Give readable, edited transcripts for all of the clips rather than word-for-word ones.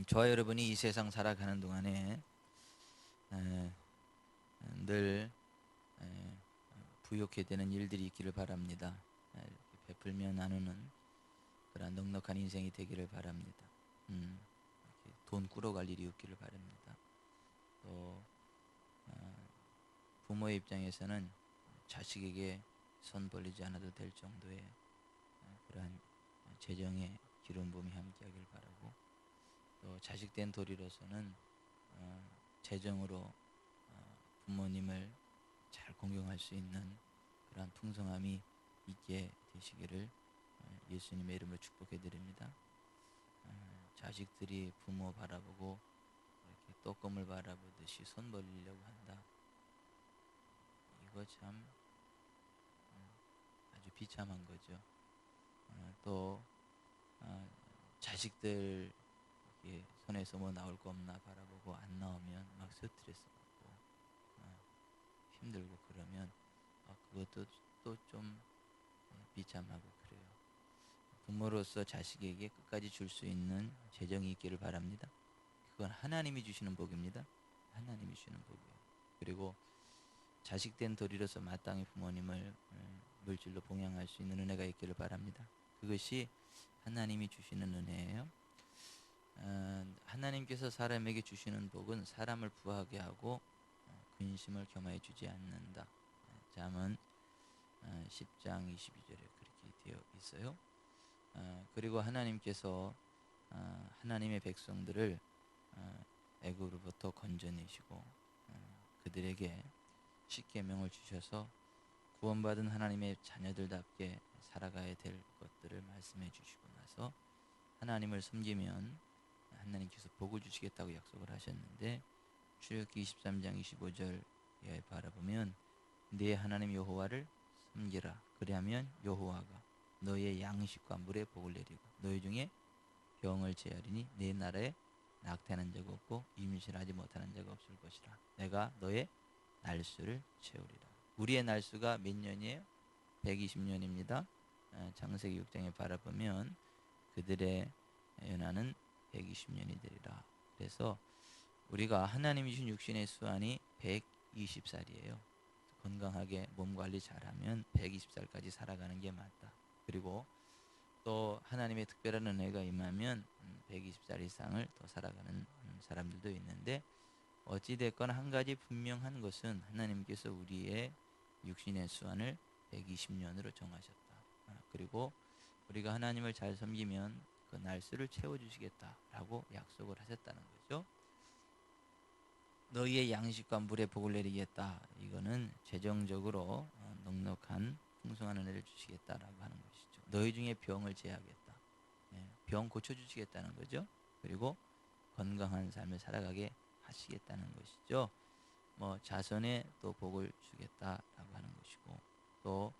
저와 여러분이 이 세상 살아가는 동안에 에, 늘 부욕해 되는 일들이 있기를 바랍니다. 이렇게 베풀며 나누는 그런 넉넉한 인생이 되기를 바랍니다. 이렇게 돈 꾸러갈 일이 없기를 바랍니다. 또 부모의 입장에서는 자식에게 손 벌리지 않아도 될 정도의 그러한 재정의 기름 부음이 함께하길 바라고, 또 자식된 도리로서는 재정으로 부모님을 잘 공경할 수 있는 그러한 풍성함이 있게 되시기를 예수님의 이름으로 축복해 드립니다. 자식들이 부모 바라보고 이렇게 떡검을 바라보듯이 손 벌리려고 한다. 이거 참 아주 비참한 거죠. 또 자식들 손에서 뭐 나올 거 없나 바라보고 안 나오면 막 스트레스 받고 힘들고 그러면 그것도 또 좀 비참하고 그래요. 부모로서 자식에게 끝까지 줄 수 있는 재정이 있기를 바랍니다. 그건 하나님이 주시는 복입니다. 하나님이 주시는 복이에요. 그리고 자식된 도리로서 마땅히 부모님을 물질로 봉양할 수 있는 은혜가 있기를 바랍니다. 그것이 하나님이 주시는 은혜예요. 하나님께서 사람에게 주시는 복은 사람을 부하게 하고 근심을 겸하여 주지 않는다. 잠언 10장 22절에 그렇게 되어 있어요. 그리고 하나님께서 하나님의 백성들을 애굽으로부터 건져내시고 그들에게 십계명을 주셔서 구원받은 하나님의 자녀들답게 살아가야 될 것들을 말씀해 주시고 나서 하나님을 섬기면 하나님께서 복을 주시겠다고 약속을 하셨는데, 출애굽기 23장 25절에 바라보면 네 하나님 여호와를 섬기라. 그리하면 여호와가 너의 양식과 물에 복을 내리고 너희 중에 병을 제하리니 내 나라에 낙태하는 자가 없고 임신하지 못하는 자가 없을 것이라. 내가 너의 날수를 채우리라. 우리의 날수가 몇 년이에요? 120년입니다. 창세기 6장에 바라보면 그들의 연하는 120년이 되리라. 그래서 우리가 하나님이 주신 육신의 수완이 120살이에요. 건강하게 몸 관리 잘하면 120살까지 살아가는 게 맞다. 그리고 또 하나님의 특별한 은혜가 임하면 120살 이상을 더 살아가는 사람들도 있는데, 어찌됐건 한 가지 분명한 것은 하나님께서 우리의 육신의 수완을 120년으로 정하셨다. 그리고 우리가 하나님을 잘 섬기면 그 날수를 채워주시겠다라고 약속을 하셨다는 거죠. 너희의 양식과 물에 복을 내리겠다. 이거는 재정적으로 넉넉한 풍성한 은혜를 주시겠다라고 하는 것이죠. 너희 중에 병을 제하겠다. 병 고쳐주시겠다는 거죠. 그리고 건강한 삶을 살아가게 하시겠다는 것이죠. 뭐 자손에 또 복을 주겠다라고 하는 것이고, 또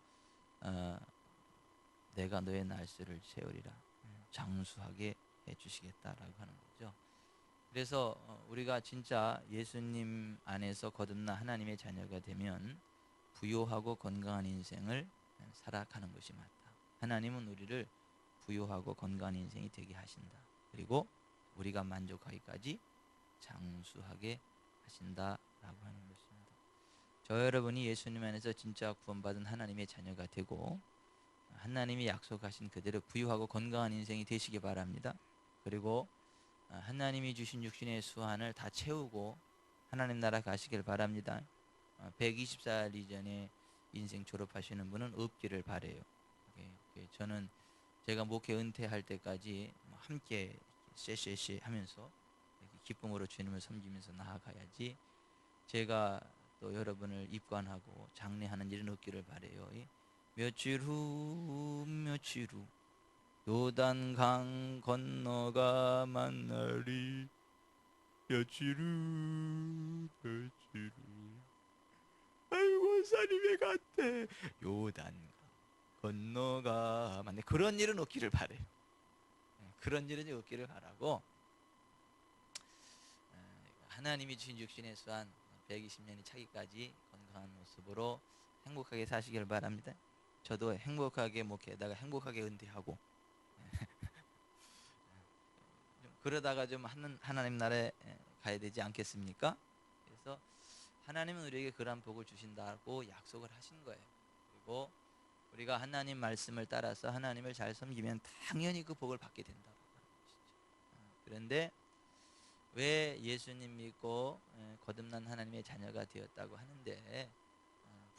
내가 너의 날수를 채우리라. 장수하게 해주시겠다라고 하는 거죠. 그래서 우리가 진짜 예수님 안에서 거듭나 하나님의 자녀가 되면 부요하고 건강한 인생을 살아가는 것이 맞다. 하나님은 우리를 부요하고 건강한 인생이 되게 하신다. 그리고 우리가 만족하기까지 장수하게 하신다라고 하는 것입니다. 저 여러분이 예수님 안에서 진짜 구원받은 하나님의 자녀가 되고 하나님이 약속하신 그대로 부유하고 건강한 인생이 되시기 바랍니다. 그리고 하나님이 주신 육신의 수완을 다 채우고 하나님 나라 가시길 바랍니다. 120살 이전에 인생 졸업하시는 분은 없기를 바래요. 저는 제가 목회 은퇴할 때까지 함께 쎄쎄쎄 하면서 기쁨으로 주님을 섬기면서 나아가야지, 제가 또 여러분을 입관하고 장례하는 일은 없기를 바래요. 며칠 후 요단강 건너가 만나리. 며칠 후 아이고 사님의 같대 요단강 건너가 만나. 그런 일은 없기를 바래요. 그런 일은 없기를 바라고, 하나님이 주신 육신의 수한 120년이 차기까지 건강한 모습으로 행복하게 사시길 바랍니다. 저도 행복하게 목회하다가 행복하게 은퇴하고 그러다가 좀 하나님 나라에 가야 되지 않겠습니까? 그래서 하나님은 우리에게 그러한 복을 주신다고 약속을 하신 거예요. 그리고 우리가 하나님 말씀을 따라서 하나님을 잘 섬기면 당연히 그 복을 받게 된다고 하는 것이죠. 그런데 왜 예수님 믿고 거듭난 하나님의 자녀가 되었다고 하는데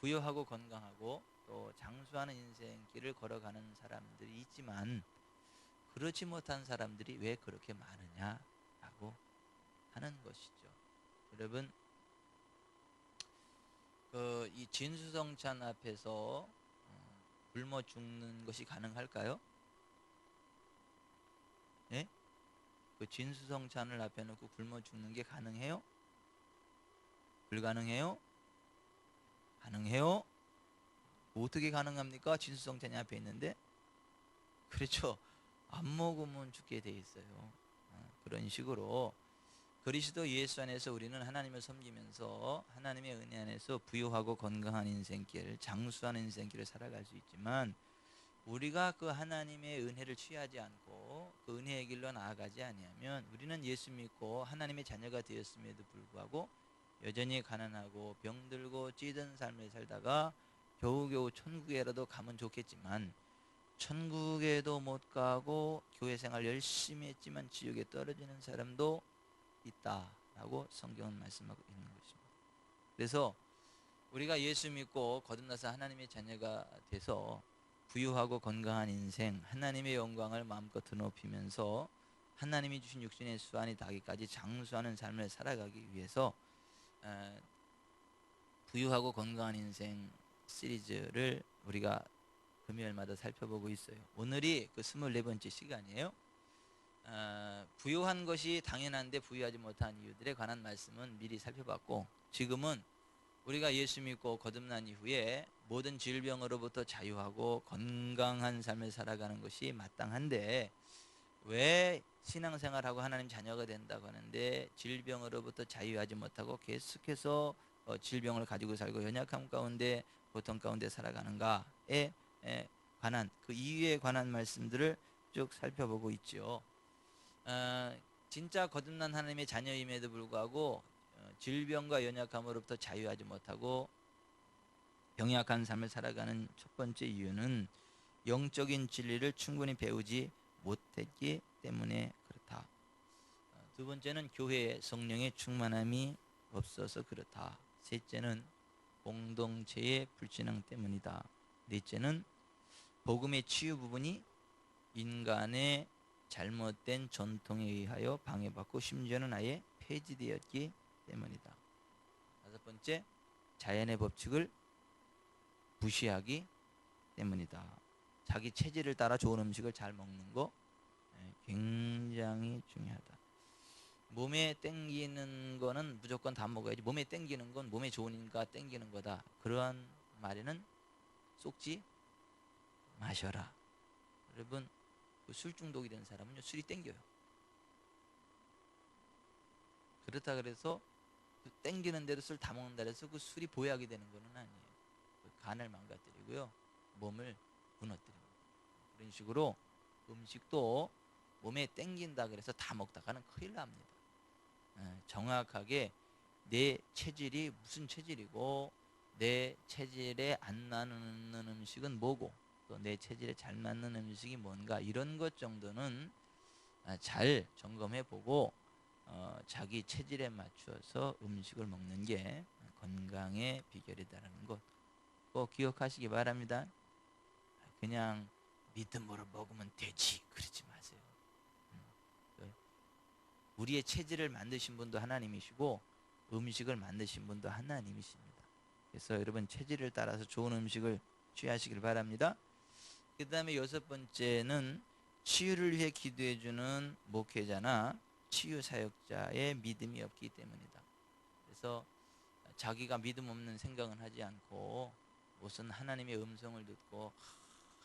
부유하고 건강하고 또 장수하는 인생길을 걸어가는 사람들이 있지만 그렇지 못한 사람들이 왜 그렇게 많으냐라고 하는 것이죠. 여러분, 이 진수성찬 앞에서 굶어 죽는 것이 가능할까요? 예? 그 진수성찬을 앞에 놓고 굶어 죽는 게 가능해요? 불가능해요? 가능해요? 어떻게 가능합니까? 진수성찬이 앞에 있는데. 그렇죠. 안 먹으면 죽게 돼 있어요. 그런 식으로 그리스도 예수 안에서 우리는 하나님을 섬기면서 하나님의 은혜 안에서 부유하고 건강한 인생길, 장수한 인생길을 살아갈 수 있지만 우리가 그 하나님의 은혜를 취하지 않고 그 은혜의 길로 나아가지 아니하면 우리는 예수 믿고 하나님의 자녀가 되었음에도 불구하고 여전히 가난하고 병들고 찌든 삶을 살다가 겨우겨우 천국에라도 가면 좋겠지만 천국에도 못 가고 교회 생활 열심히 했지만 지옥에 떨어지는 사람도 있다라고 성경은 말씀하고 있는 것입니다. 그래서 우리가 예수 믿고 거듭나서 하나님의 자녀가 돼서 부유하고 건강한 인생, 하나님의 영광을 마음껏 드높이면서 하나님이 주신 육신의 수완이 닿기까지 장수하는 삶을 살아가기 위해서 부유하고 건강한 인생 시리즈를 우리가 금요일마다 살펴보고 있어요. 오늘이 그 24번째 시간이에요. 부유한 것이 당연한데 부유하지 못한 이유들에 관한 말씀은 미리 살펴봤고, 지금은 우리가 예수 믿고 거듭난 이후에 모든 질병으로부터 자유하고 건강한 삶을 살아가는 것이 마땅한데 왜 신앙생활하고 하나님 자녀가 된다고 하는데 질병으로부터 자유하지 못하고 계속해서 질병을 가지고 살고 연약함 가운데 고통 가운데 살아가는가에 관한 그 이유에 관한 말씀들을 쭉 살펴보고 있죠. 진짜 거듭난 하나님의 자녀임에도 불구하고 질병과 연약함으로부터 자유하지 못하고 병약한 삶을 살아가는 첫 번째 이유는 영적인 진리를 충분히 배우지 못했기 때문에 그렇다. 두 번째는 교회에 성령의 충만함이 없어서 그렇다. 셋째는 공동체의 불신앙 때문이다. 넷째는 복음의 치유 부분이 인간의 잘못된 전통에 의하여 방해받고 심지어는 아예 폐지되었기 때문이다. 다섯 번째, 자연의 법칙을 무시하기 때문이다. 자기 체질을 따라 좋은 음식을 잘 먹는 거 굉장히 중요하다. 몸에 땡기는 거는 무조건 다 먹어야지, 몸에 땡기는 건 몸에 좋으니까 땡기는 거다, 그러한 말에는 쏙지 마셔라. 여러분, 술 중독이 된 사람은요, 술이 땡겨요. 그렇다 그래서 땡기는 대로 술 다 먹는다 해서 그 술이 보약이 되는 것은 아니에요. 간을 망가뜨리고요, 몸을 무너뜨립니다. 그런 식으로 음식도 몸에 땡긴다 그래서 다 먹다가는 큰일 납니다. 정확하게 내 체질이 무슨 체질이고 내 체질에 안 맞는 음식은 뭐고 또 내 체질에 잘 맞는 음식이 뭔가, 이런 것 정도는 잘 점검해 보고 자기 체질에 맞추어서 음식을 먹는 게 건강의 비결이다라는 것 꼭 기억하시기 바랍니다. 그냥 믿음으로 먹으면 되지 그러지 마세요. 우리의 체질을 만드신 분도 하나님이시고 음식을 만드신 분도 하나님이십니다. 그래서 여러분, 체질을 따라서 좋은 음식을 취하시길 바랍니다. 그 다음에 여섯 번째는 치유를 위해 기도해주는 목회자나 치유 사역자의 믿음이 없기 때문이다. 그래서 자기가 믿음 없는 생각은 하지 않고 무슨 하나님의 음성을 듣고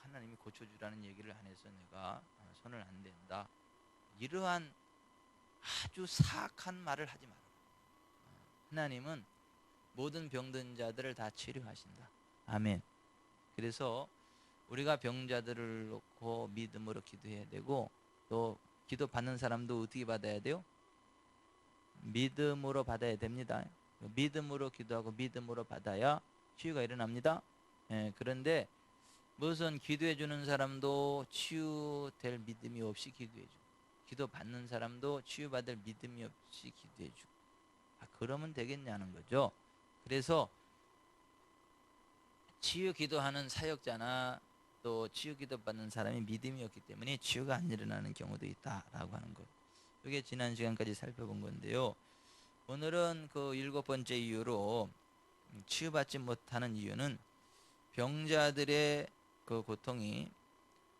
하나님이 고쳐주라는 얘기를 안 해서 내가 손을 안 댄다, 이러한 아주 사악한 말을 하지 마라. 하나님은 모든 병든 자들을 다 치료하신다. 아멘. 그래서 우리가 병자들을 놓고 믿음으로 기도해야 되고 또 기도 받는 사람도 어떻게 받아야 돼요? 믿음으로 받아야 됩니다. 믿음으로 기도하고 믿음으로 받아야 치유가 일어납니다. 예, 그런데 무슨 기도해 주는 사람도 치유될 믿음이 없이 기도해 주고, 기도 받는 사람도 치유받을 믿음이 없이 기도해 주고, 그러면 되겠냐는 거죠. 그래서 치유 기도하는 사역자나 또 치유 기도 받는 사람이 믿음이 없기 때문에 치유가 안 일어나는 경우도 있다라고 하는 것. 이게 지난 시간까지 살펴본 건데요. 오늘은 그 7번째 이유로 치유받지 못하는 이유는 병자들의 그 고통이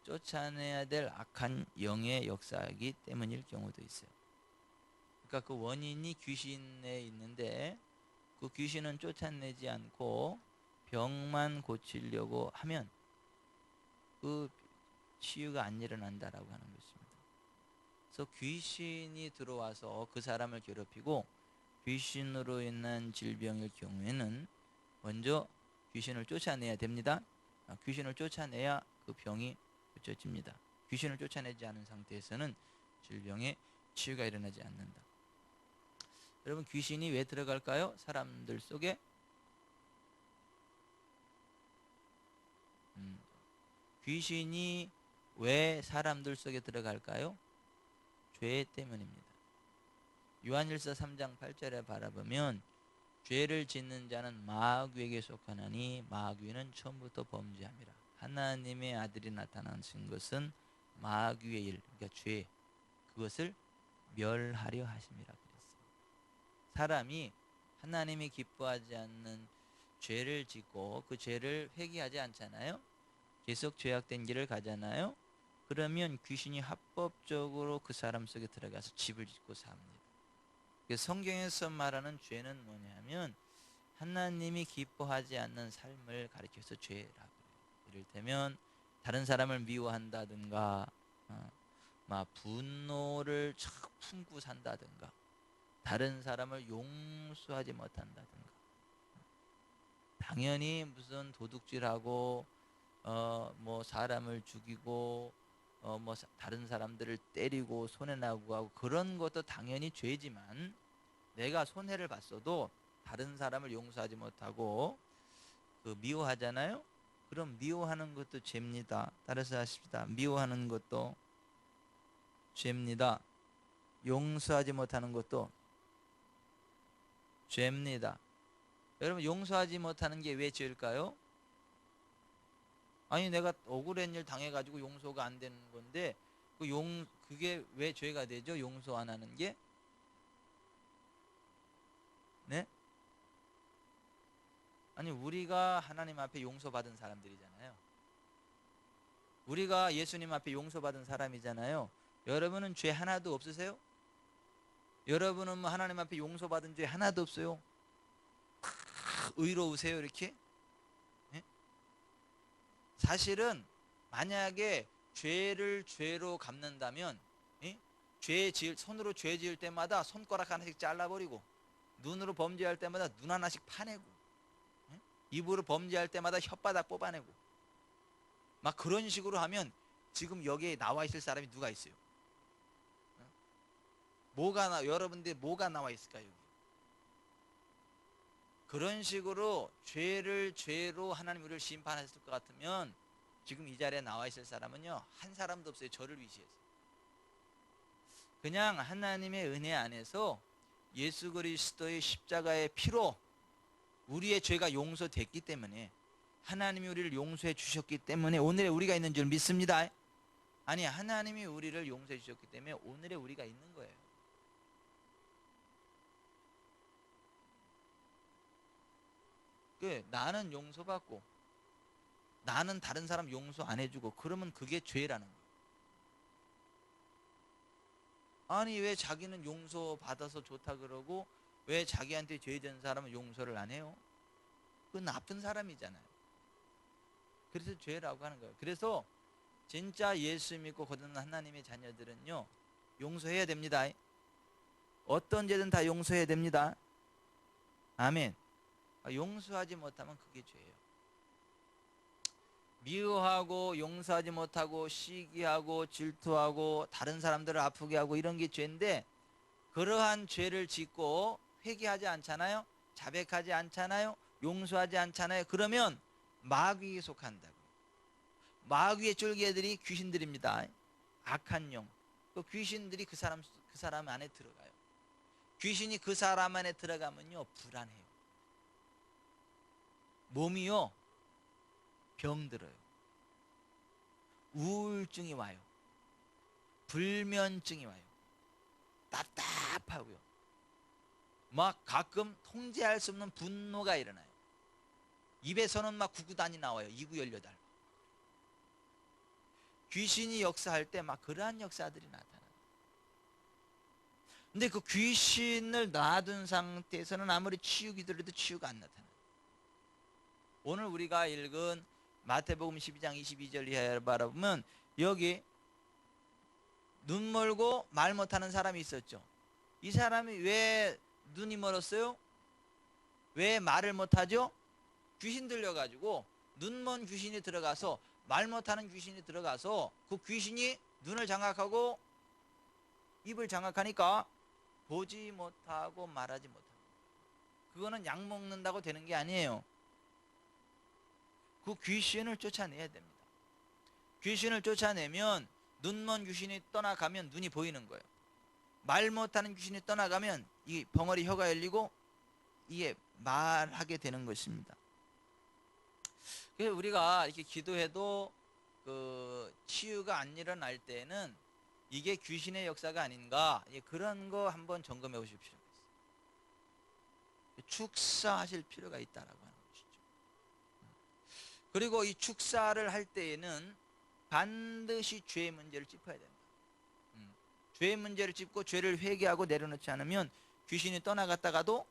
쫓아내야 될 악한 영의 역사이기 때문일 경우도 있어요. 그러니까 그 원인이 귀신에 있는데 그 귀신은 쫓아내지 않고 병만 고치려고 하면 그 치유가 안 일어난다라고 하는 것입니다. 그래서 귀신이 들어와서 그 사람을 괴롭히고 귀신으로 인한 질병일 경우에는 먼저 귀신을 쫓아내야 됩니다. 귀신을 쫓아내야 그 병이 고쳐집니다. 귀신을 쫓아내지 않은 상태에서는 질병에 치유가 일어나지 않는다. 여러분, 귀신이 왜 들어갈까요? 사람들 속에 귀신이 왜 사람들 속에 들어갈까요? 죄 때문입니다. 요한일서 3장 8절에 바라보면 죄를 짓는 자는 마귀에게 속하나니 마귀는 처음부터 범죄함이라. 하나님의 아들이 나타나신 것은 마귀의 일, 그러니까 죄, 그것을 멸하려 하심이라 그랬어요. 사람이 하나님이 기뻐하지 않는 죄를 짓고 그 죄를 회개하지 않잖아요. 계속 죄악된 길을 가잖아요. 그러면 귀신이 합법적으로 그 사람 속에 들어가서 집을 짓고 삽니다. 성경에서 말하는 죄는 뭐냐면 하나님이 기뻐하지 않는 삶을 가리켜서 죄라고 해요. 이를테면 다른 사람을 미워한다든가 막 분노를 착 품고 산다든가 다른 사람을 용서하지 못한다든가 당연히 무슨 도둑질하고 뭐 사람을 죽이고 뭐 다른 사람들을 때리고 손해나고 하고 그런 것도 당연히 죄지만 내가 손해를 봤어도 다른 사람을 용서하지 못하고 그 미워하잖아요. 그럼 미워하는 것도 죄입니다. 따라서 하십시다. 미워하는 것도 죄입니다. 용서하지 못하는 것도 죄입니다. 여러분, 용서하지 못하는 게 왜 죄일까요? 아니, 내가 억울한 일 당해가지고 용서가 안 되는 건데 그게 왜 죄가 되죠? 용서 안 하는 게? 네? 아니, 우리가 하나님 앞에 용서받은 사람들이잖아요. 우리가 예수님 앞에 용서받은 사람이잖아요. 여러분은 죄 하나도 없으세요? 여러분은 뭐 하나님 앞에 용서받은 죄 하나도 없어요? 의로우세요 이렇게? 네? 사실은 만약에 죄를 죄로 갚는다면 손으로 죄 지을 때마다 손가락 하나씩 잘라버리고 눈으로 범죄할 때마다 눈 하나씩 파내고 입으로 범죄할 때마다 혓바닥 뽑아내고 막 그런 식으로 하면 지금 여기에 나와 있을 사람이 누가 있어요? 여러분들 뭐가 나와 있을까요? 여기? 그런 식으로 죄를 죄로 하나님 우리를 심판하셨을 것 같으면 지금 이 자리에 나와 있을 사람은요 한 사람도 없어요. 저를 위시해서 그냥 하나님의 은혜 안에서 예수 그리스도의 십자가의 피로 우리의 죄가 용서됐기 때문에 하나님이 우리를 용서해 주셨기 때문에 오늘의 우리가 있는 줄 믿습니다. 아니, 하나님이 우리를 용서해 주셨기 때문에 오늘의 우리가 있는 거예요. 나는 용서받고 나는 다른 사람 용서 안 해주고 그러면 그게 죄라는 거예요. 아니, 왜 자기는 용서받아서 좋다 그러고 왜 자기한테 죄진 사람은 용서를 안 해요? 그건 나쁜 사람이잖아요. 그래서 죄라고 하는 거예요. 그래서 진짜 예수 믿고 거듭난 하나님의 자녀들은요 용서해야 됩니다. 어떤 죄든 다 용서해야 됩니다. 아멘. 용서하지 못하면 그게 죄예요. 미워하고 용서하지 못하고 시기하고 질투하고 다른 사람들을 아프게 하고 이런 게 죄인데, 그러한 죄를 짓고 회개하지 않잖아요. 자백하지 않잖아요. 용서하지 않잖아요. 그러면 마귀에 속한다고. 마귀의 쫄개들이 귀신들입니다. 악한 영. 그 귀신들이 그 사람 안에 들어가요. 귀신이 그 사람 안에 들어가면요, 불안해요. 몸이요, 병들어요. 우울증이 와요. 불면증이 와요. 답답하고요. 막 가끔 통제할 수 없는 분노가 일어나요. 입에서는 막 구구단이 나와요. 이구열여덟. 귀신이 역사할 때 막 그러한 역사들이 나타나요. 근데 그 귀신을 놔둔 상태에서는 아무리 치유기도해도 치유가 안 나타나요. 오늘 우리가 읽은 마태복음 12장 22절 이하를 바라보면 여기 눈 멀고 말 못하는 사람이 있었죠. 이 사람이 왜 눈이 멀었어요? 왜 말을 못하죠? 귀신 들려가지고, 눈먼 귀신이 들어가서, 말 못하는 귀신이 들어가서 그 귀신이 눈을 장악하고 입을 장악하니까 보지 못하고 말하지 못하고. 그거는 약 먹는다고 되는 게 아니에요. 그 귀신을 쫓아내야 됩니다. 귀신을 쫓아내면 눈먼 귀신이 떠나가면 눈이 보이는 거예요. 말 못하는 귀신이 떠나가면 이 벙어리 혀가 열리고 이게 말하게 되는 것입니다. 그래서 우리가 이렇게 기도해도 그 치유가 안 일어날 때는 이게 귀신의 역사가 아닌가, 그런 거 한번 점검해 보실 필요가 있어요. 축사하실 필요가 있다라고 하는 것이죠. 그리고 이 축사를 할 때에는 반드시 죄의 문제를 짚어야 된다. 죄의 문제를 짚고 죄를 회개하고 내려놓지 않으면 귀신이 떠나갔다가도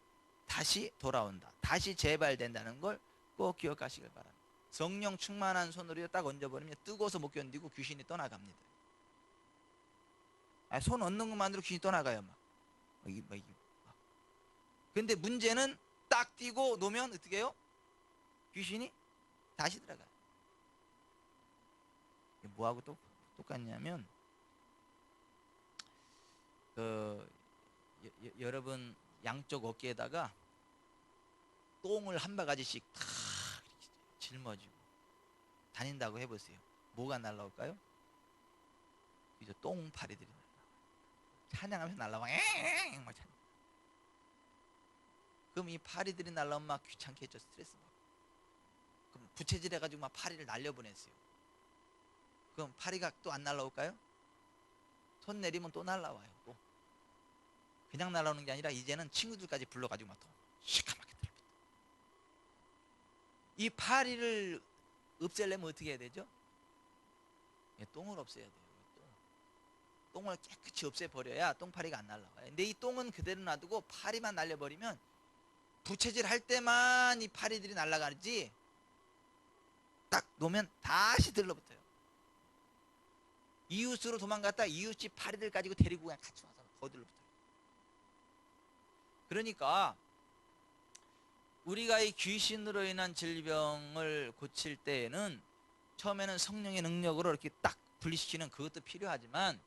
다시 돌아온다. 다시 재발된다는 걸 꼭 기억하시길 바랍니다. 성령 충만한 손으로 딱 얹어버리면 뜨거워서 못 견디고 귀신이 떠나갑니다. 손 얹는 것만으로 귀신이 떠나가요. 막. 근데 문제는 딱 띄고 놓으면 어떻게 해요? 귀신이 다시 들어가요. 뭐하고 똑같냐면, 여러분 양쪽 어깨에다가 똥을 한 바가지씩 탁 짊어지고 다닌다고 해보세요. 뭐가 날라올까요? 이제 똥파리들이 날라와요. 찬양하면서 날라와. 그럼 이 파리들이 날라오면 막 귀찮게 했죠. 스트레스 받고. 그럼 부채질 해가지고 막 파리를 날려보냈어요. 그럼 파리가 또 안 날라올까요? 손 내리면 또 날라와요. 또 그냥 날라오는 게 아니라 이제는 친구들까지 불러가지고 막 또 시커멓게 들어붙어. 이 파리를 없애려면 어떻게 해야 되죠? 똥을 없애야 돼요. 똥을 깨끗이 없애버려야 똥파리가 안 날라와요. 근데 이 똥은 그대로 놔두고 파리만 날려버리면 부채질 할 때만 이 파리들이 날아가지, 딱 놓으면 다시 들러붙어요. 이웃으로 도망갔다 이웃집 파리들 가지고 데리고 그냥 같이 와서 더 들러붙어요. 그러니까 우리가 이 귀신으로 인한 질병을 고칠 때에는 처음에는 성령의 능력으로 이렇게 딱 분리시키는 그것도 필요하지만,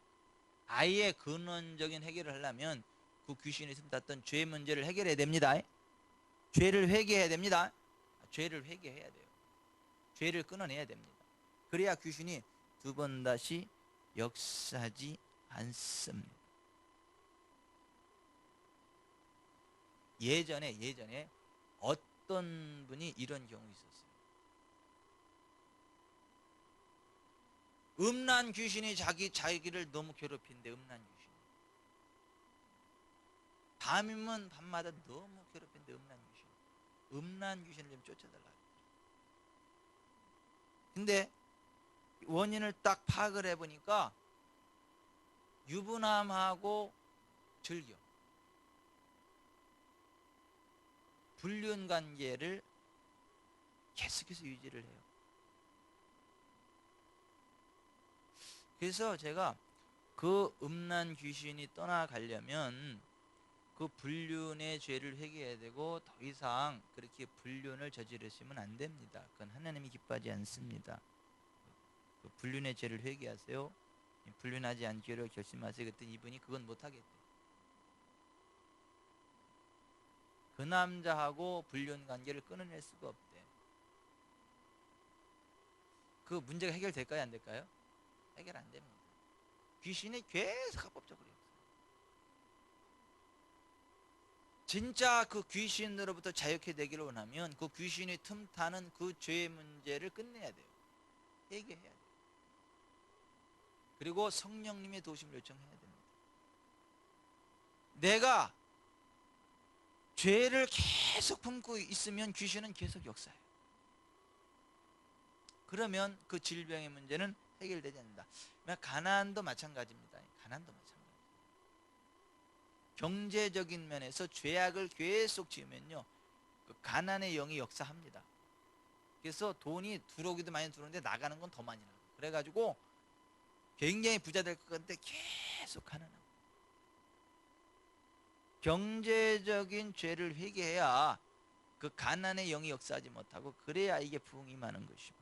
아예 근원적인 해결을 하려면 그 귀신이 숨탔던 죄 문제를 해결해야 됩니다. 죄를 회개해야 됩니다. 죄를 회개해야 돼요. 죄를 끊어내야 됩니다. 그래야 귀신이 두 번 다시 역사하지 않습니다. 예전에 어떤 분이 이런 경우 있었어요. 음란 귀신이 자기를 너무 괴롭히는데, 음란 귀신. 밤이면 밤마다 너무 괴롭히는데, 음란 귀신을 좀 쫓아달라. 근데 원인을 딱 파악을 해보니까 유부남하고 즐겨 불륜 관계를 계속해서 유지를 해요. 그래서 제가 그 음란 귀신이 떠나가려면 그 불륜의 죄를 회개해야 되고, 더 이상 그렇게 불륜을 저지르시면 안 됩니다. 그건 하나님이 기뻐하지 않습니다. 그 불륜의 죄를 회개하세요. 불륜하지 않기로 결심하세요. 그랬더니 이분이 그건 못하겠대. 그 남자하고 불륜 관계를 끊어낼 수가 없대. 그 문제가 해결될까요? 안 될까요? 해결 안 됩니다. 귀신이 계속 합법적으로 역사. 진짜 그 귀신으로부터 자유케 되기를 원하면 그 귀신이 틈타는 그 죄의 문제를 끝내야 돼요. 해결해야 돼요. 그리고 성령님의 도심을 요청해야 됩니다. 내가 죄를 계속 품고 있으면 귀신은 계속 역사해요. 그러면 그 질병의 문제는 해결되지 않는다. 가난도 마찬가지입니다. 가난도 마찬가지. 경제적인 면에서 죄악을 계속 지으면요, 그 가난의 영이 역사합니다. 그래서 돈이 들어오기도 많이 들어오는데 나가는 건 더 많이 나가요. 그래가지고 굉장히 부자 될 것 같은데 계속 가난하고. 경제적인 죄를 회개해야 그 가난의 영이 역사하지 못하고, 그래야 이게 부흥이 많은 것이고.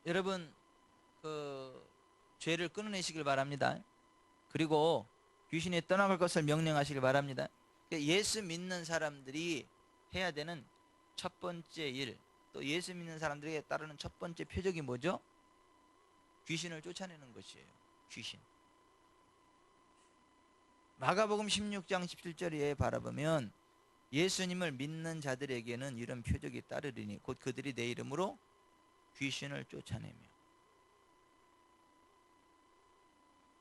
여러분, 그 죄를 끊어내시길 바랍니다. 그리고 귀신이 떠나갈 것을 명령하시길 바랍니다. 예수 믿는 사람들이 해야 되는 첫 번째 일, 또 예수 믿는 사람들에게 따르는 첫 번째 표적이 뭐죠? 귀신을 쫓아내는 것이에요. 귀신. 마가복음 16장 17절에 바라보면 예수님을 믿는 자들에게는 이런 표적이 따르리니 곧 그들이 내 이름으로 귀신을 쫓아내며.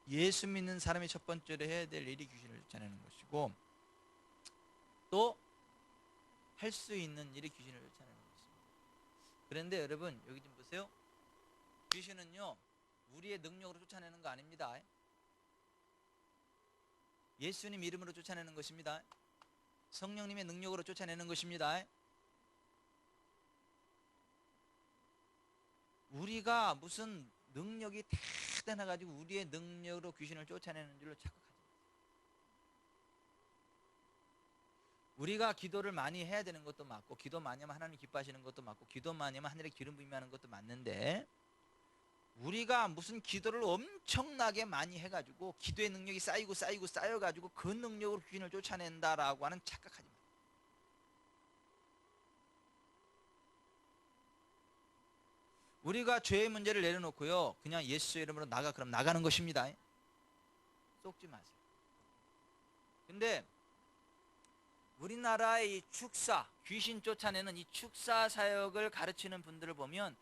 예수 믿는 사람이 첫 번째로 해야 될 일이 귀신을 쫓아내는 것이고, 또 할 수 있는 일이 귀신을 쫓아내는 것입니다. 그런데 여러분, 여기 좀 보세요. 귀신은요, 우리의 능력으로 쫓아내는 거 아닙니다. 예수님 이름으로 쫓아내는 것입니다. 성령님의 능력으로 쫓아내는 것입니다. 우리가 무슨 능력이 대단해가지고 우리의 능력으로 귀신을 쫓아내는 줄로 착각하지 마세요. 우리가 기도를 많이 해야 되는 것도 맞고, 기도 많이 하면 하나님 기뻐하시는 것도 맞고, 기도 많이 하면 하늘의 기름 부음이 하는 것도 맞는데, 우리가 무슨 기도를 엄청나게 많이 해가지고 기도의 능력이 쌓이고 쌓여가지고 그 능력으로 귀신을 쫓아낸다라고 하는 착각하지 마세요. 우리가 죄의 문제를 내려놓고요, 그냥 예수의 이름으로 나가, 그럼 나가는 것입니다. 속지 마세요. 근데 우리나라의 이 축사, 귀신 쫓아내는 이 축사 사역을 가르치는 분들을 보면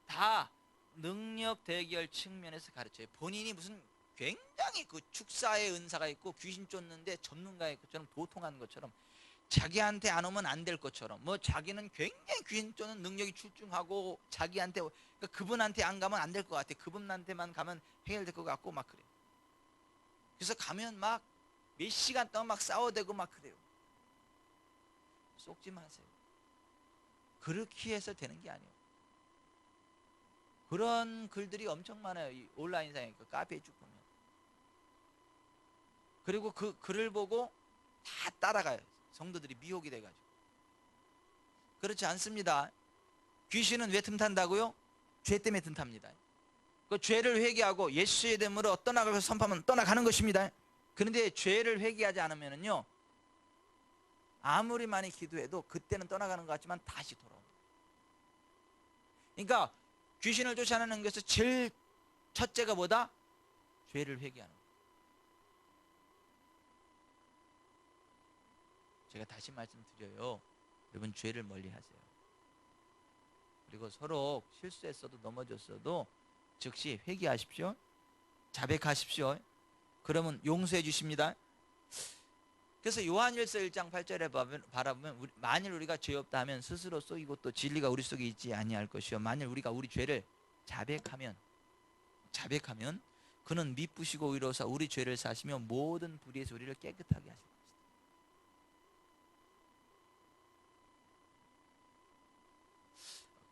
다 능력 대결 측면에서 가르쳐요. 본인이 무슨 굉장히 그 축사의 은사가 있고 귀신 쫓는데 전문가의 것처럼, 도통하는 것처럼, 자기한테 안 오면 안 될 것처럼, 뭐 자기는 굉장히 귀신 쫓는 능력이 출중하고 자기한테, 그러니까 그분한테 안 가면 안 될 것 같아. 그분한테만 가면 해결될 것 같고 막 그래요. 그래서 가면 막 몇 시간 동안 막 싸워대고 막 그래요. 속지 마세요. 그렇게 해서 되는 게 아니에요. 그런 글들이 엄청 많아요. 이 온라인상에, 그 카페에 쭉 보면. 그리고 그 글을 보고 다 따라가요. 성도들이 미혹이 돼가지고. 그렇지 않습니다. 귀신은 왜 틈탄다고요? 죄 때문에 틈탑니다. 그 죄를 회개하고 예수의 이름으로 떠나가서 선포하면 떠나가는 것입니다. 그런데 죄를 회개하지 않으면요, 아무리 많이 기도해도 그때는 떠나가는 것 같지만 다시 돌아옵니다. 그러니까 귀신을 쫓아내는 것에서 제일 첫째가 뭐다? 죄를 회개하는 것. 제가 다시 말씀드려요. 여러분, 죄를 멀리 하세요. 그리고 서로 실수했어도 넘어졌어도 즉시 회개하십시오. 자백하십시오. 그러면 용서해 주십니다. 그래서 요한일서 1장 8절에 바라보면 만일 우리가 죄 없다 하면 스스로 속이고 또 진리가 우리 속에 있지 아니할 것이요, 만일 우리가 우리 죄를 자백하면 그는 미쁘시고 의로우사 우리 죄를 사시며 모든 불의에서 우리를 깨끗하게 하실 것이다.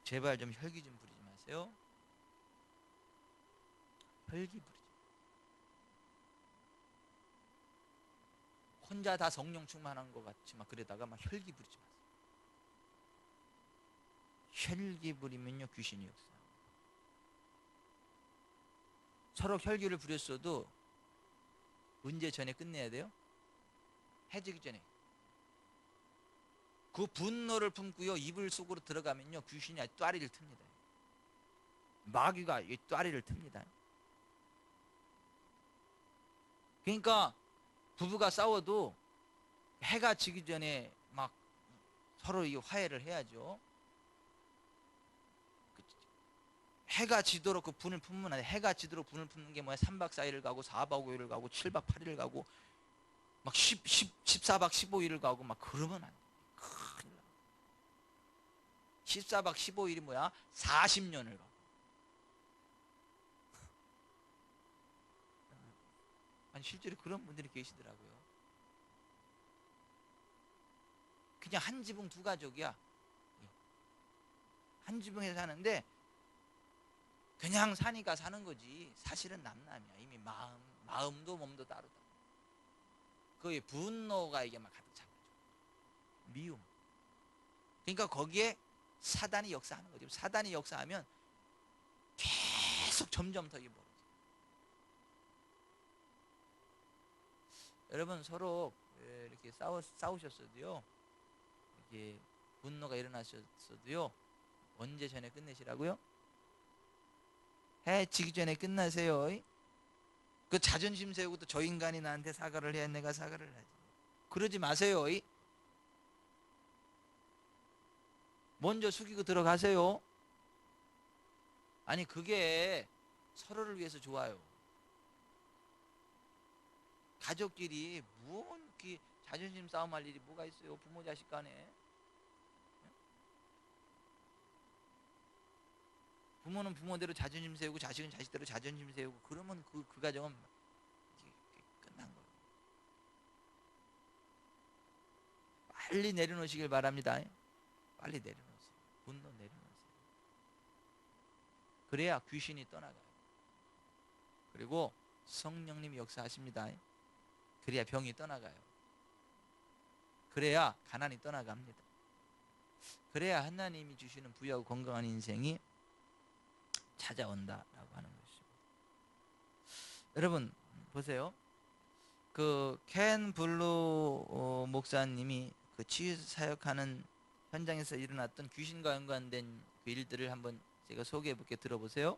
제발 좀 혈기 좀 부리지 마세요. 혈기 부리지. 혼자 다 성령 충만한 것 같지만 그러다가 막 혈기 부리지 마세요. 혈기 부리면요 귀신이 역사. 서로 혈기를 부렸어도 언제 전에 끝내야 돼요? 해지기 전에. 그 분노를 품고요 이불 속으로 들어가면요 귀신이 아주 또아리를 틉니다. 마귀가 이 또아리를 틉니다. 그러니까 부부가 싸워도 해가 지기 전에 막 서로 이 화해를 해야죠. 해가 지도록 그 분을 품으면 안 돼. 해가 지도록 분을 품는 게 뭐야? 3박 4일을 가고 4박 5일을 가고 7박 8일을 가고 막 14박 15일을 가고 막 그러면 안 돼. 큰일 나. 14박 15일이 뭐야? 40년을 가고. 아니 실제로 그런 분들이 계시더라고요. 그냥 한 지붕 두 가족이야. 한 지붕에서 사는데 그냥 사니까 사는 거지 사실은 남남이야. 이미 마음도 몸도 따로다. 거의 분노가 이게 막 가득 차죠. 미움. 그러니까 거기에 사단이 역사하는 거죠. 사단이 역사하면 계속 점점 더 벌어져. 여러분 서로 이렇게 싸우셨어도요. 이게 분노가 일어나셨어도요. 언제 전에 끝내시라고요? 해 지기 전에 끝나세요. 그 자존심 세우고 또 저 인간이 나한테 사과를 해야 내가 사과를 하지. 그러지 마세요. 먼저 숙이고 들어가세요. 아니 그게 서로를 위해서 좋아요. 가족끼리 뭔 자존심 싸움할 일이 뭐가 있어요? 부모 자식 간에. 부모는 부모대로 자존심 세우고 자식은 자식대로 자존심 세우고 그러면 그 가정은 끝난 거예요. 빨리 내려놓으시길 바랍니다. 빨리 내려놓으세요. 분노 내려놓으세요. 그래야 귀신이 떠나가요. 그리고 성령님이 역사하십니다. 그래야 병이 떠나가요. 그래야 가난이 떠나갑니다. 그래야 하나님이 주시는 부유하고 건강한 인생이 찾아온다라고 하는 것입니다. 여러분 보세요. 그 켄 블루 목사님이 그 치유 사역하는 현장에서 일어났던 귀신과 연관된 그 일들을 한번 제가 소개해 볼게 들어보세요.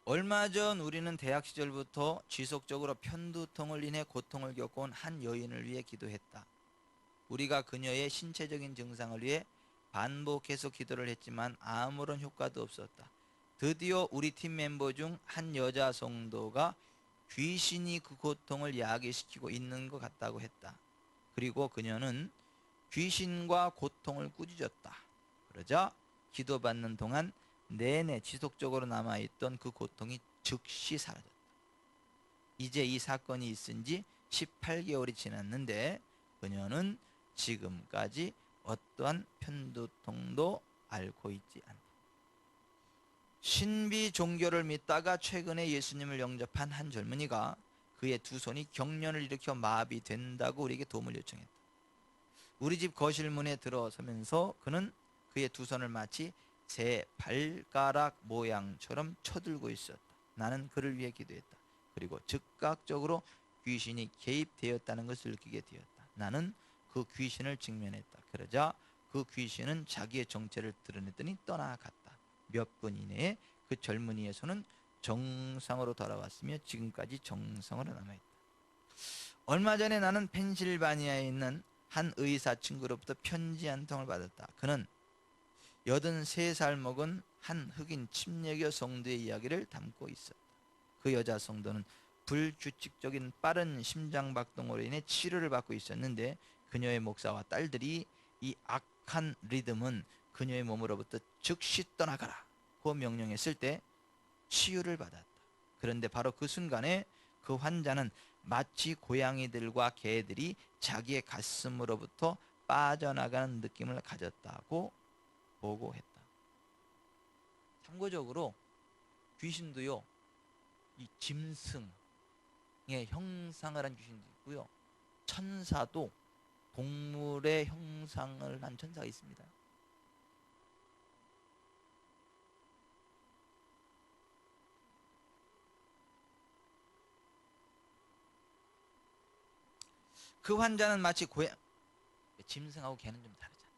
얼마 전 우리는 대학 시절부터 지속적으로 편두통을 인해 고통을 겪어온 한 여인을 위해 기도했다. 우리가 그녀의 신체적인 증상을 위해 반복해서 기도를 했지만 아무런 효과도 없었다. 드디어 우리 팀 멤버 중 한 여자 성도가 귀신이 그 고통을 야기시키고 있는 것 같다고 했다. 그리고 그녀는 귀신과 고통을 꾸짖었다. 그러자 기도받는 동안 내내 지속적으로 남아있던 그 고통이 즉시 사라졌다. 이제 이 사건이 있은 지 18개월이 지났는데 그녀는 지금까지 어떠한 편두통도 앓고 있지 않다. 신비 종교를 믿다가 최근에 예수님을 영접한 한 젊은이가 그의 두 손이 경련을 일으켜 마비된다고 우리에게 도움을 요청했다. 우리 집 거실 문에 들어서면서 그는 그의 두 손을 마치 제 발가락 모양처럼 쳐들고 있었다. 나는 그를 위해 기도했다. 그리고 즉각적으로 귀신이 개입되었다는 것을 느끼게 되었다. 나는 그 귀신을 직면했다. 그러자 그 귀신은 자기의 정체를 드러냈더니 떠나갔다. 몇 분 이내에 그 젊은이의 손은 정상으로 돌아왔으며 지금까지 정상으로 남아있다. 얼마 전에 나는 펜실바니아에 있는 한 의사 친구로부터 편지 한 통을 받았다. 그는 83살 먹은 한 흑인 침례교 성도의 이야기를 담고 있었다. 그 여자 성도는 불규칙적인 빠른 심장박동으로 인해 치료를 받고 있었는데 그녀의 목사와 딸들이 이 악한 리듬은 그녀의 몸으로부터 즉시 떠나가라 고 명령했을 때 치유를 받았다. 그런데 바로 그 순간에 그 환자는 마치 고양이들과 개들이 자기의 가슴으로부터 빠져나가는 느낌을 가졌다고 보고했다. 참고적으로 귀신도요, 이 짐승의 형상을 한 귀신도 있고요, 천사도 동물의 형상을 한 천사가 있습니다. 그 환자는 마치 짐승하고 개는 좀 다르잖아.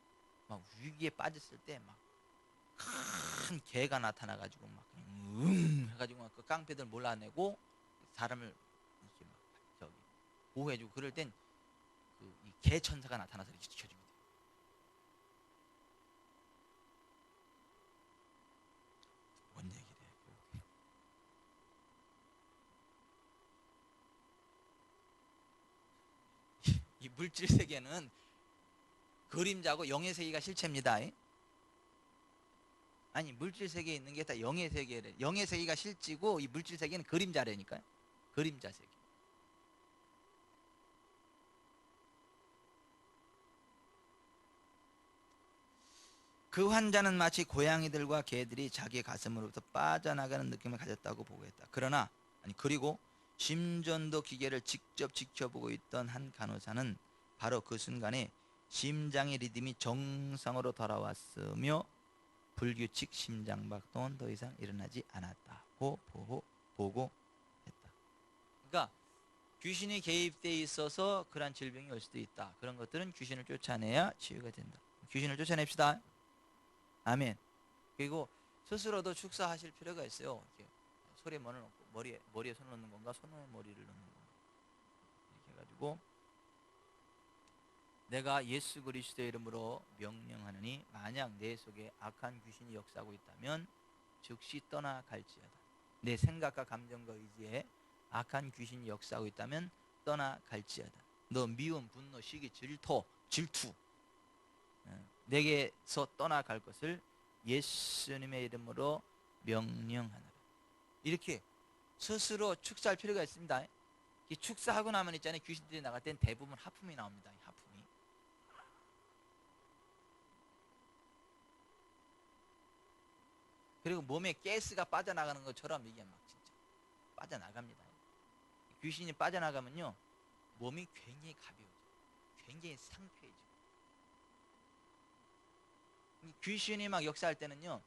막 위기에 빠졌을 때 막 큰 개가 나타나가지고 막 해가지고 막 그 깡패들 몰라내고 사람을 이렇게 막 저기 보호해주고 그럴 땐 그 이 개 천사가 나타나서 이렇게 지켜줍니다. 뭔 얘기래? 이 물질 세계는 그림자고 영의 세계가 실체입니다. 아니 물질 세계에 있는 게 다 영의 세계래. 영의 세계가 실지고 이 물질 세계는 그림자라니까요. 그림자 세계. 그 환자는 마치 고양이들과 개들이 자기 가슴으로부터 빠져나가는 느낌을 가졌다고 보고했다. 그러나 그리고 심전도 기계를 직접 지켜보고 있던 한 간호사는 바로 그 순간에 심장의 리듬이 정상으로 돌아왔으며 불규칙 심장박동은 더 이상 일어나지 않았다고 보고했다. 그러니까 귀신이 개입돼 있어서 그런 질병이 올 수도 있다. 그런 것들은 귀신을 쫓아내야 치유가 된다. 귀신을 쫓아냅시다. 아멘. 그리고 스스로도 축사하실 필요가 있어요. 이렇게 소리에 손을 넣고 머리에 손을 넣는 건가, 손에 머리를 넣는 건가 이렇게 해가지고 내가 예수 그리스도의 이름으로 명령하느니 만약 내 속에 악한 귀신이 역사하고 있다면 즉시 떠나갈지어다. 내 생각과 감정과 의지에 악한 귀신이 역사하고 있다면 떠나갈지어다. 너 미움, 분노, 시기, 질투 내게서 떠나갈 것을 예수님의 이름으로 명령하노라. 이렇게 스스로 축사할 필요가 있습니다. 이 축사하고 나면 있잖아요. 귀신들이 나갈 땐 대부분 하품이 나옵니다. 하품이. 그리고 몸에 가스가 빠져나가는 것처럼 이게 막 진짜 빠져나갑니다. 귀신이 빠져나가면요 몸이 굉장히 가벼워져요. 굉장히 상쾌해져요. 귀신이 막 역사할 때는요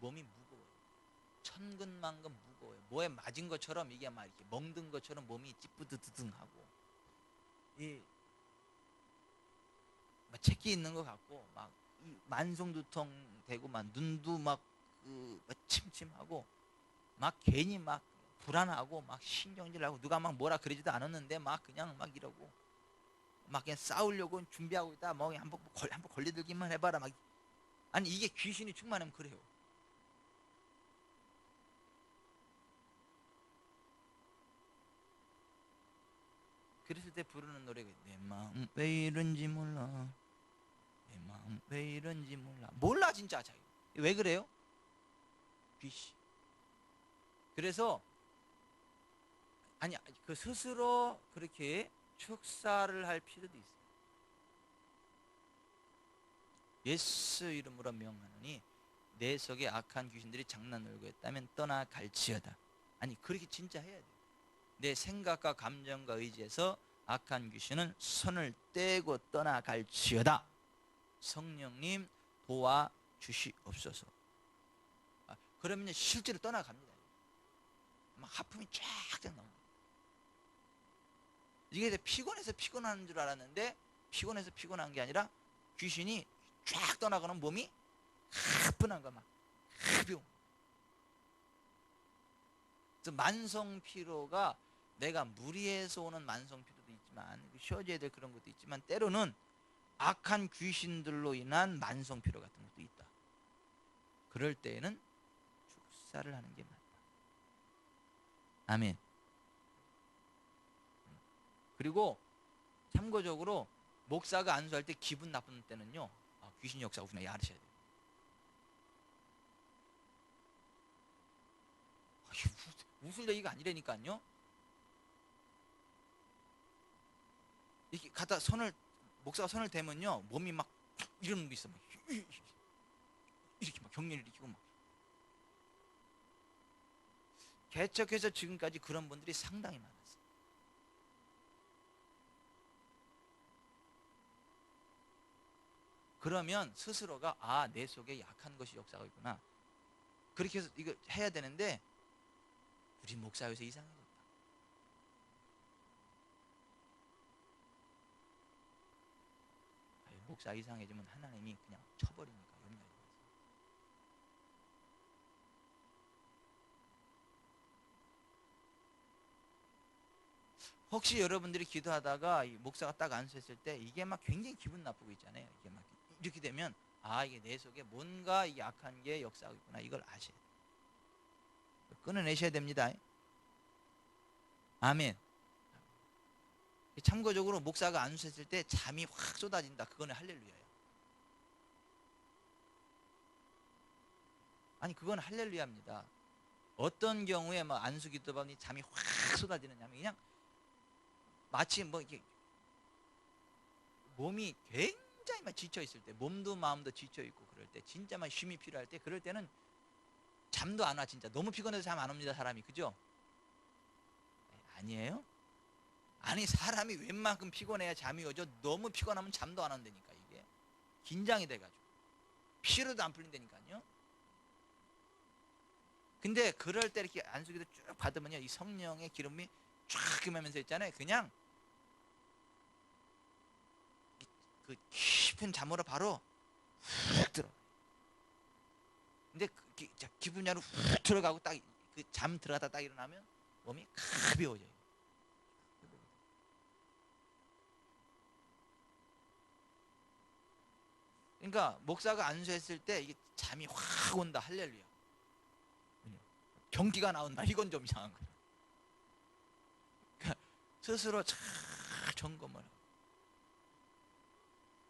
몸이 무거워요. 천근만근 무거워요. 뭐에 맞은 것처럼 이게 막 이렇게 멍든 것처럼 몸이 찌뿌드드등하고 이 채기 있는 것 같고 막 만성두통 되고 막 눈도 막 침침하고 막 괜히 막 불안하고 막 신경질나고 누가 막 뭐라 그러지도 않았는데 막 그냥 막 이러고 막 그냥 싸우려고 준비하고 있다 뭐 한번 걸리들기만 해봐라 막 아니 이게 귀신이 충만하면 그래요. 그랬을 때 부르는 노래가 내 마음 왜 이런지 몰라 내 마음 왜 이런지 몰라 진짜 자기 왜 그래요? 귀신. 그래서 아니 그 스스로 그렇게 축사를 할 필요도 있어요. 예수 이름으로 명하노니 내 속에 악한 귀신들이 장난 놀고 있다면 떠나갈지어다. 아니 그렇게 진짜 해야 돼요. 내 생각과 감정과 의지에서 악한 귀신은 손을 떼고 떠나갈지어다. 성령님 도와주시옵소서. 그러면 실제로 떠나갑니다. 막 하품이 쫙쫙 나옵니다. 이게 피곤해서 피곤한 줄 알았는데 피곤해서 피곤한 게 아니라 귀신이 쫙 떠나가는 몸이 가뿐한 거막 가벼움. 그래서 만성 피로가 내가 무리해서 오는 만성 피로도 있지만 쉬어져야 될 그런 것도 있지만 때로는 악한 귀신들로 인한 만성 피로 같은 것도 있다. 그럴 때에는 축사를 하는 게 맞다. 아멘. 그리고 참고적으로 목사가 안수할 때 기분 나쁜 때는요 귀신이 역사하구나 알으셔야 돼요. 웃을 얘기가 아니라니까요. 이렇게 갖다 목사가 손을 대면요 몸이 막 이런 게 있어 막 이렇게 막 경련을 일으키고 막 개척해서 지금까지 그런 분들이 상당히 많았어요. 그러면 스스로가 아, 내 속에 약한 것이 역사가 있구나. 그렇게 해서 이거 해야 되는데 우리 목사 요새 이상해졌다. 목사 이상해지면 하나님이 그냥 쳐버리니까 염려하지 마세요. 혹시 여러분들이 기도하다가 이 목사가 딱 안수했을 때 이게 막 굉장히 기분 나쁘고 있잖아요. 이게 막 이렇게 되면 아, 이게 내 속에 뭔가 약한 게 역사가 있구나. 이걸 아셔야 돼요. 끊어내셔야 됩니다. 아멘. 참고적으로 목사가 안수했을 때 잠이 확 쏟아진다. 그거는 할렐루야예요. 아니, 그건 할렐루야입니다. 어떤 경우에 막 안수 기도하니 잠이 확 쏟아지느냐면 그냥 마치 뭐 이렇게 몸이 굉장히 막 지쳐 있을 때, 몸도 마음도 지쳐 있고 그럴 때, 진짜 막 쉼이 필요할 때, 그럴 때는 잠도 안 와. 진짜 너무 피곤해서 잠 안 옵니다, 사람이. 그죠? 아니에요? 아니, 사람이 웬만큼 피곤해야 잠이 오죠. 너무 피곤하면 잠도 안 온다니까. 이게 긴장이 돼가지고 피로도 안 풀린다니까요. 근데 그럴 때 이렇게 안수기도 쭉 받으면요, 이 성령의 기름이 쫙 임하면서 있잖아요. 그냥 그 깊은 잠으로 바로 훅 들어. 근데 기분야로 훅 들어가고 딱 그 잠 들어가다 딱 일어나면 몸이 가벼워져요. 그러니까 목사가 안수했을 때 이게 잠이 확 온다. 할렐루야. 경기가 나온다. 이건 좀 이상한 거예요. 그러니까 스스로 잘 점검을 하고.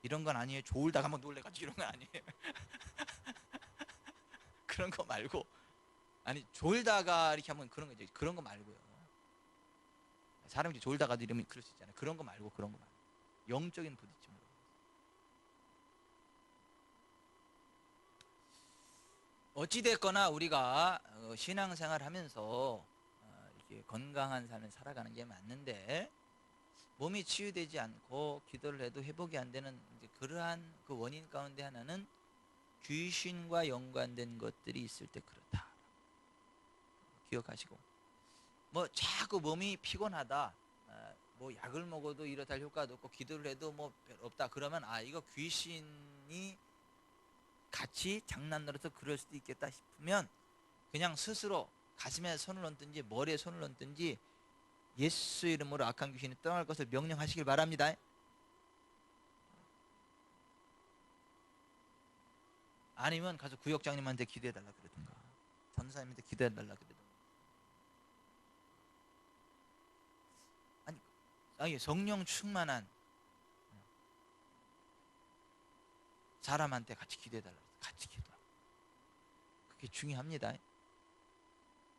이런 건 아니에요. 졸다가 막 놀래가지고 이런 건 아니에요. 그런 거 말고, 아니 졸다가 이렇게 하면 그런 거죠. 그런 거 말고요. 사람이 졸다가도 이러면 그럴 수 있잖아요. 그런 거 말고, 그런 거 말고 영적인 부딪힘으로. 어찌됐거나 우리가 신앙생활 하면서 이렇게 건강한 삶을 살아가는 게 맞는데, 몸이 치유되지 않고 기도를 해도 회복이 안 되는 이제 그러한 그 원인 가운데 하나는 귀신과 연관된 것들이 있을 때 그렇다. 기억하시고, 뭐 자꾸 몸이 피곤하다, 뭐 약을 먹어도 이렇다 할 효과도 없고 기도를 해도 뭐 별 없다, 그러면 아, 이거 귀신이 같이 장난으로서 그럴 수도 있겠다 싶으면 그냥 스스로 가슴에 손을 얹든지 머리에 손을 얹든지 예수 이름으로 악한 귀신이 떠날 것을 명령하시길 바랍니다. 아니면 가서 구역장님한테 기도해달라 그러든가 전사님한테 기도해달라 그러든가. 아니 성령 충만한 사람한테 같이 기도해달라. 같이 기도하고. 그게 중요합니다.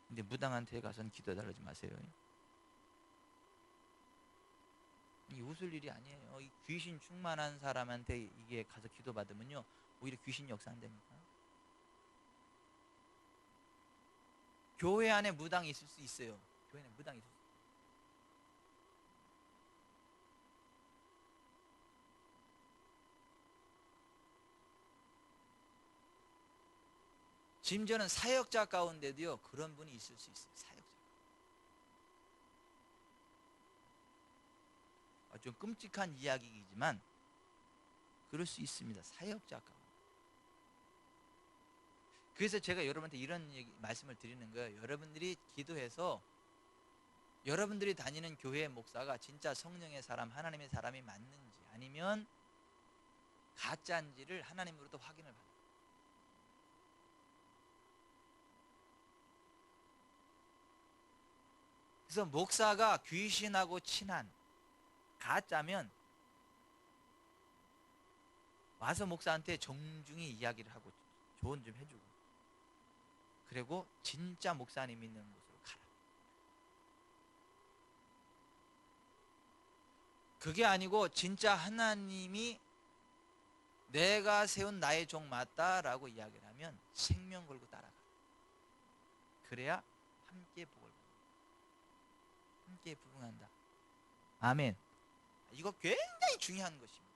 근데 무당한테 가서는 기도해달라지 마세요. 이 웃을 일이 아니에요. 이 귀신 충만한 사람한테 이게 가서 기도받으면요, 오히려 귀신 역사한다니까. 교회 안에 무당이 있을 수 있어요. 교회 안에 무당이 있을 수 있어요. 심지어는 사역자 가운데도요, 그런 분이 있을 수 있어요. 사역자. 좀 끔찍한 이야기이지만 그럴 수 있습니다. 사역자 가운데. 그래서 제가 여러분한테 이런 말씀을 드리는 거예요. 여러분들이 기도해서 여러분들이 다니는 교회 목사가 진짜 성령의 사람, 하나님의 사람이 맞는지 아니면 가짜인지를 하나님으로부터 확인을 받아요. 그래서 목사가 귀신하고 친한 가짜면 와서 목사한테 정중히 이야기를 하고 조언 좀 해주고, 그리고 진짜 목사님 있는 곳으로 가라. 그게 아니고 진짜 하나님이 내가 세운 나의 종 맞다라고 이야기를 하면 생명 걸고 따라가. 그래야 함께 복을 받는다. 함께 부흥한다. 아멘. 이거 굉장히 중요한 것입니다.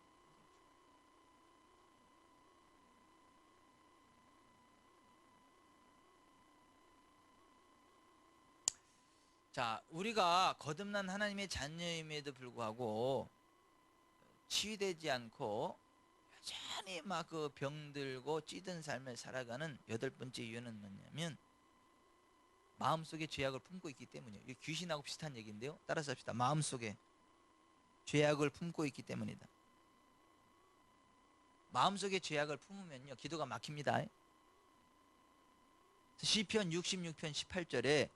자, 우리가 거듭난 하나님의 자녀임에도 불구하고 치유되지 않고 여전히 막 그 병들고 찌든 삶을 살아가는 여덟 번째 이유는 뭐냐면 마음속에 죄악을 품고 있기 때문이에요. 이게 귀신하고 비슷한 얘기인데요. 따라서 합시다. 마음속에 죄악을 품고 있기 때문이다. 마음속에 죄악을 품으면요 기도가 막힙니다. 시편 66편 18절에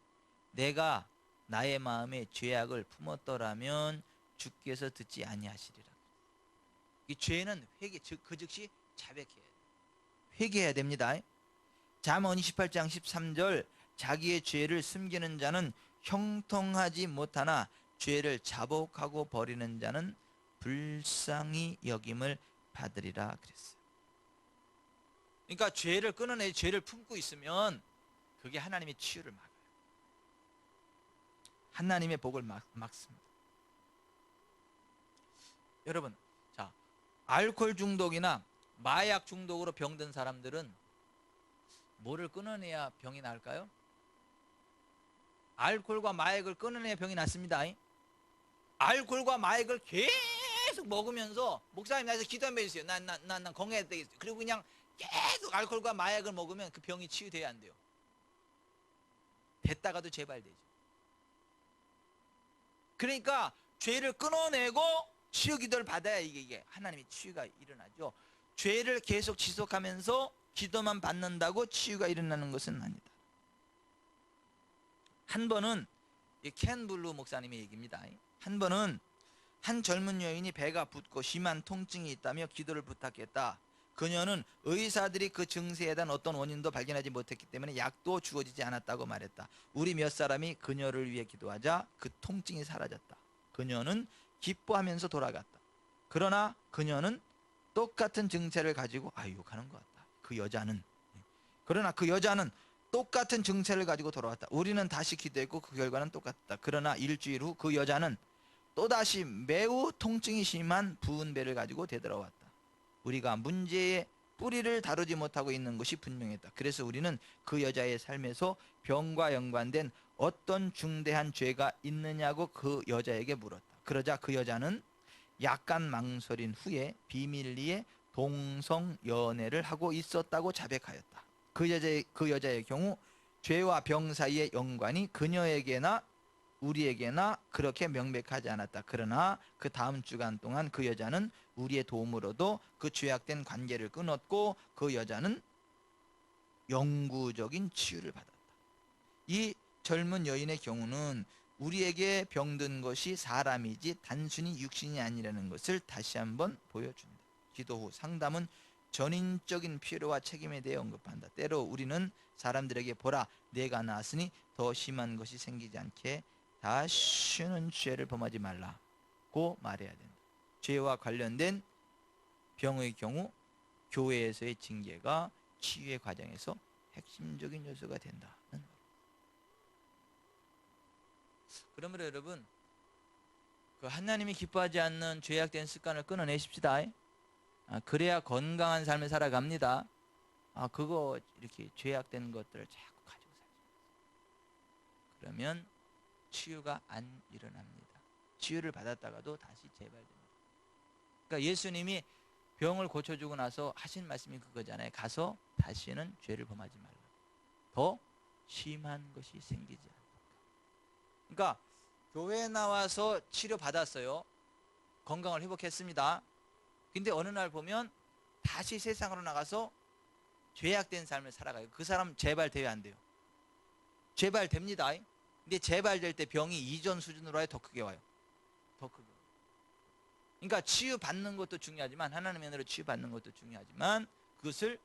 내가 나의 마음에 죄악을 품었더라면 주께서 듣지 아니하시리라. 이 죄는 회개, 즉 그 즉시 자백해야 돼. 회개해야 됩니다. 잠언 28장 13절 자기의 죄를 숨기는 자는 형통하지 못하나 죄를 자복하고 버리는 자는 불쌍히 여김을 받으리라 그랬어요. 그러니까 죄를 끊어내 죄를 품고 있으면 그게 하나님의 치유를 막아요. 하나님의 복을 막습니다. 여러분, 자, 알코올 중독이나 마약 중독으로 병든 사람들은 뭐를 끊어내야 병이 나을까요? 알코올과 마약을 끊어내야 병이 낫습니다. 알코올과 마약을 계속 먹으면서 목사님 나에서 기도 한번 해주세요. 난 건강해야 되겠어요. 그리고 그냥 계속 알코올과 마약을 먹으면 그 병이 치유돼야 안 돼요. 됐다가도 재발되죠. 그러니까 죄를 끊어내고 치유 기도를 받아야 이게 하나님의 치유가 일어나죠. 죄를 계속 지속하면서 기도만 받는다고 치유가 일어나는 것은 아니다. 한 번은 켄 블루 목사님의 얘기입니다. 한 번은 한 젊은 여인이 배가 붓고 심한 통증이 있다며 기도를 부탁했다. 그녀는 의사들이 그 증세에 대한 어떤 원인도 발견하지 못했기 때문에 약도 주어지지 않았다고 말했다. 우리 몇 사람이 그녀를 위해 기도하자 그 통증이 사라졌다. 그녀는 기뻐하면서 돌아갔다. 그러나 그녀는 똑같은 증세를 가지고 욕하는 것 같다. 그러나 그 여자는 똑같은 증세를 가지고 돌아왔다. 우리는 다시 기도했고 그 결과는 똑같다. 그러나 일주일 후 그 여자는 또다시 매우 통증이 심한 부은 배를 가지고 되돌아왔다. 우리가 문제의 뿌리를 다루지 못하고 있는 것이 분명했다. 그래서 우리는 그 여자의 삶에서 병과 연관된 어떤 중대한 죄가 있느냐고 그 여자에게 물었다. 그러자 그 여자는 약간 망설인 후에 비밀리에 동성 연애를 하고 있었다고 자백하였다. 그 여자의 경우 죄와 병 사이의 연관이 그녀에게나 우리에게나 그렇게 명백하지 않았다. 그러나 그 다음 주간 동안 그 여자는 우리의 도움으로도 그 죄악된 관계를 끊었고 그 여자는 영구적인 치유를 받았다. 이 젊은 여인의 경우는 우리에게 병든 것이 사람이지 단순히 육신이 아니라는 것을 다시 한번 보여준다. 기도 후 상담은 전인적인 필요와 책임에 대해 언급한다. 때로 우리는 사람들에게 보라 내가 나았으니 더 심한 것이 생기지 않게 다시는 죄를 범하지 말라고 말해야 된다. 죄와 관련된 병의 경우 교회에서의 징계가 치유의 과정에서 핵심적인 요소가 된다는 말. 그러므로 여러분 그 하나님이 기뻐하지 않는 죄악된 습관을 끊어내십시다. 그래야 건강한 삶을 살아갑니다. 그거 이렇게 죄악된 것들을 자꾸 가지고 살지 마세요. 그러면 치유가 안 일어납니다. 치유를 받았다가도 다시 재발됩니다. 그러니까 예수님이 병을 고쳐주고 나서 하신 말씀이 그거잖아요. 가서 다시는 죄를 범하지 말라. 더 심한 것이 생기지 않을까. 그러니까 교회에 나와서 치료받았어요. 건강을 회복했습니다. 근데 어느 날 보면 다시 세상으로 나가서 죄악된 삶을 살아가요. 그 사람 재발돼야 안 돼요. 재발됩니다. 근데 재발될 때 병이 이전 수준으로 와요? 더 크게 와요? 더 크게. 그러니까 치유받는 것도 중요하지만 하나님의 은혜로 치유받는 것도 중요하지만 그것을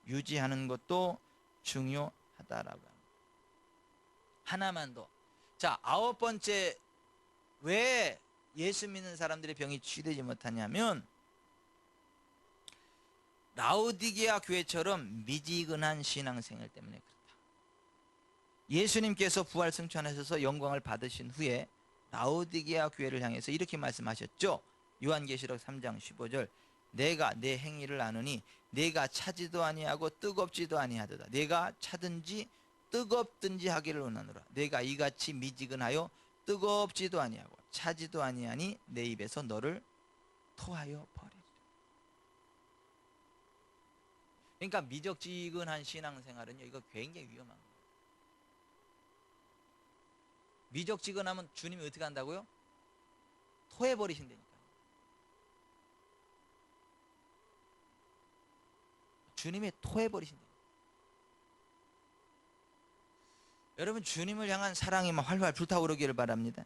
유지하는 것도 중요하다라고 합니다. 하나만 더. 자, 9번째 왜 예수 믿는 사람들의 병이 치유되지 못하냐면 라오디게아 교회처럼 미지근한 신앙생활 때문에 그렇다. 예수님께서 부활 승천하셔서 영광을 받으신 후에 라오디게아 교회를 향해서 이렇게 말씀하셨죠. 요한계시록 3장 15절 내가 내 행위를 아느니 내가 차지도 아니하고 뜨겁지도 아니하도다. 내가 차든지 뜨겁든지 하기를 원하노라. 내가 이같이 미지근하여 뜨겁지도 아니하고 차지도 아니하니 내 입에서 너를 토하여 버리리라. 그러니까 미적지근한 신앙생활은요, 이거 굉장히 위험한 거예요. 미적지근하면 주님이 어떻게 한다고요? 토해버리신다니까요. 주님이 토해버리신다니까요. 여러분, 주님을 향한 사랑이 막 활활 불타오르기를 바랍니다.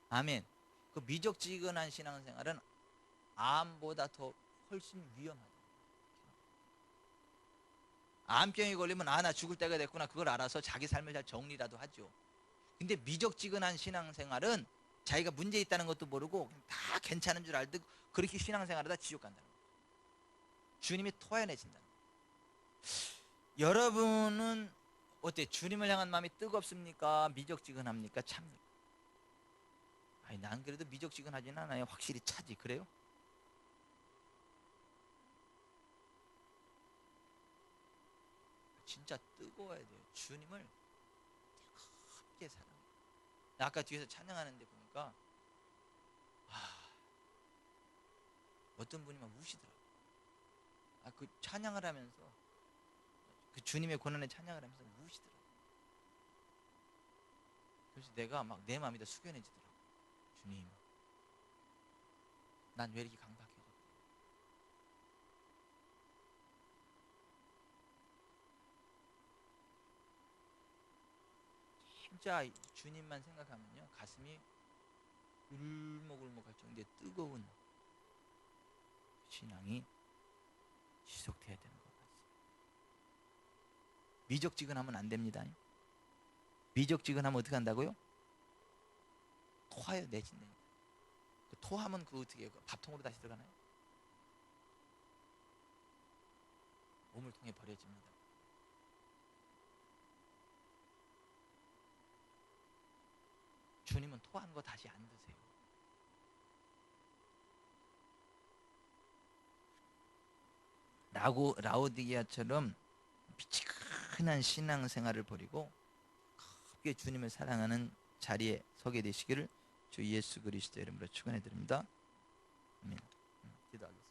아멘. 그 미적지근한 신앙생활은 암보다 더 훨씬 위험하다. 암병이 걸리면 나 죽을 때가 됐구나, 그걸 알아서 자기 삶을 잘 정리라도 하죠. 근데 미적지근한 신앙생활은 자기가 문제 있다는 것도 모르고 다 괜찮은 줄 알듯 그렇게 신앙생활하다 지옥 간다는 거예요. 주님이 토해내신다는 거예요. 여러분은 어때? 주님을 향한 마음이 뜨겁습니까? 미적지근합니까? 찹니까? 아니, 난 그래도 미적지근하지는 않아요. 확실히 차지. 그래요? 진짜 뜨거워야 돼요. 주님을 뜨겁게 사랑해요. 아까 뒤에서 찬양하는데 보니까 어떤 분이 막 우시더라고요. 그 찬양을 하면서, 그 주님의 고난의 찬양을 하면서 우시더라고요. 그래서 내가 막 내 마음이 다 숙연해지더라고요. 주님, 난 왜 이렇게 강박해졌대? 진짜 주님만 생각하면요, 가슴이 울먹울먹할 정도의 뜨거운 신앙이 지속돼야 되는 것 같습니다. 미적지근하면 안 됩니다. 미적지근하면 어떻게 한다고요? 토하여 내진다니까. 토하면 그 어떻게 해요? 밥통으로 다시 들어가나요? 몸을 통해 버려집니다. 주님은 토하는 거 다시 안 드세요. 라오디게아처럼 미치근한 신앙생활을 버리고 크게 주님을 사랑하는 자리에 서게 되시기를 주 예수 그리스도 이름으로 축원해 드립니다. 아멘. 기도하겠습니다.